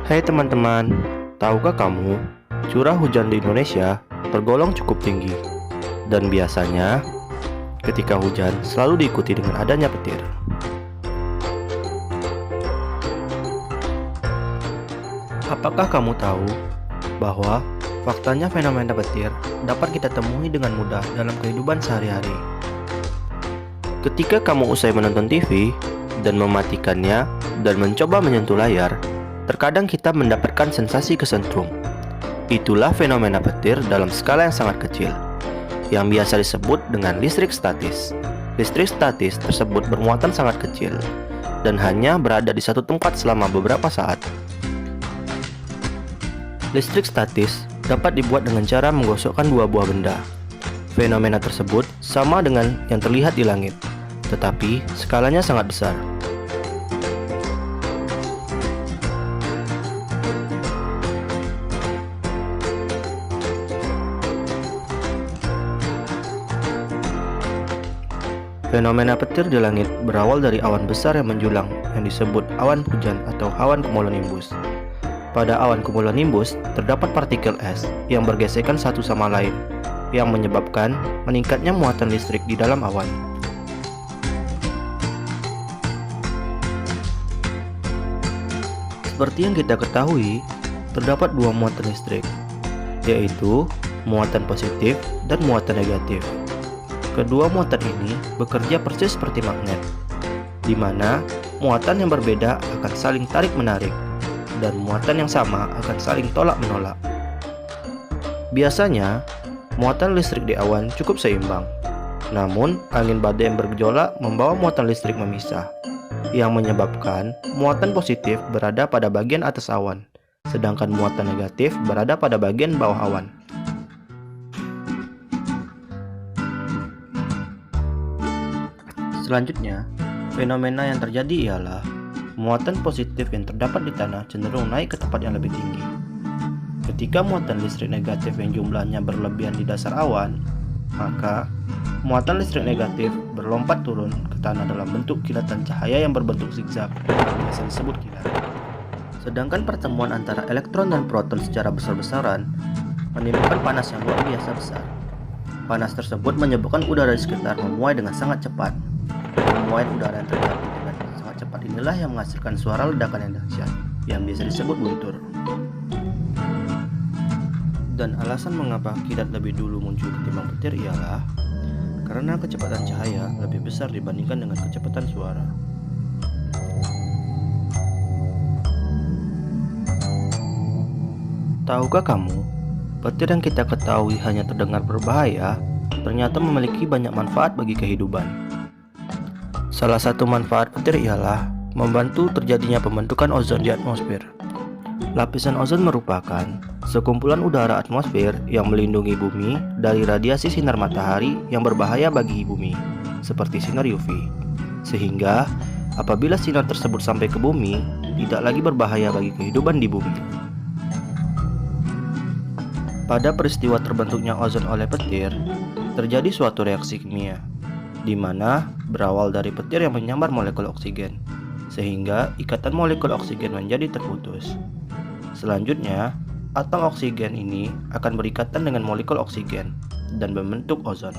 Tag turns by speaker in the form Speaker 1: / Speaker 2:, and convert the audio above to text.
Speaker 1: Hai teman-teman, tahukah kamu, curah hujan di Indonesia tergolong cukup tinggi. Dan biasanya, ketika hujan selalu diikuti dengan adanya petir. Apakah kamu tahu bahwa faktanya fenomena petir dapat kita temui dengan mudah dalam kehidupan sehari-hari? Ketika kamu usai menonton TV dan mematikannya dan mencoba menyentuh layar, terkadang kita mendapatkan sensasi kesetrum. Itulah fenomena petir dalam skala yang sangat kecil, yang biasa disebut dengan listrik statis. Listrik statis tersebut bermuatan sangat kecil dan hanya berada di satu tempat selama beberapa saat. Listrik statis dapat dibuat dengan cara menggosokkan dua buah benda. Fenomena tersebut sama dengan yang terlihat di langit, tetapi skalanya sangat besar. Fenomena petir di langit berawal dari awan besar yang menjulang yang disebut awan hujan atau awan cumulonimbus. Pada awan cumulonimbus terdapat partikel es yang bergesekan satu sama lain yang menyebabkan meningkatnya muatan listrik di dalam awan. Seperti yang kita ketahui, terdapat dua muatan listrik, yaitu muatan positif dan muatan negatif. Kedua muatan ini bekerja persis seperti magnet, di mana muatan yang berbeda akan saling tarik-menarik, dan muatan yang sama akan saling tolak-menolak. Biasanya, muatan listrik di awan cukup seimbang, namun angin badai yang bergejolak membawa muatan listrik memisah, yang menyebabkan muatan positif berada pada bagian atas awan, sedangkan muatan negatif berada pada bagian bawah awan. Selanjutnya, fenomena yang terjadi ialah muatan positif yang terdapat di tanah cenderung naik ke tempat yang lebih tinggi. Ketika muatan listrik negatif yang jumlahnya berlebihan di dasar awan, maka muatan listrik negatif berlompat turun ke tanah dalam bentuk kilatan cahaya yang berbentuk zigzag, biasa disebut kilat. Sedangkan pertemuan antara elektron dan proton secara besar-besaran menimbulkan panas yang luar biasa besar. Panas tersebut menyebabkan udara di sekitar memuai dengan sangat cepat. Pemuaian udara yang terjadi dengan sangat cepat inilah yang menghasilkan suara ledakan yang dahsyat, yang biasa disebut guntur. Dan alasan mengapa kilat lebih dulu muncul ketimbang petir ialah karena kecepatan cahaya lebih besar dibandingkan dengan kecepatan suara. Tahukah kamu, petir yang kita ketahui hanya terdengar berbahaya, ternyata memiliki banyak manfaat bagi kehidupan. Salah satu manfaat petir ialah membantu terjadinya pembentukan ozon di atmosfer. Lapisan ozon merupakan sekumpulan udara atmosfer yang melindungi bumi dari radiasi sinar matahari yang berbahaya bagi bumi, seperti sinar UV. Sehingga, apabila sinar tersebut sampai ke bumi, tidak lagi berbahaya bagi kehidupan di bumi. Pada peristiwa terbentuknya ozon oleh petir, terjadi suatu reaksi kimia, di mana berawal dari petir yang menyambar molekul oksigen, sehingga ikatan molekul oksigen menjadi terputus. Selanjutnya, atom oksigen ini akan berikatan dengan molekul oksigen dan membentuk ozon.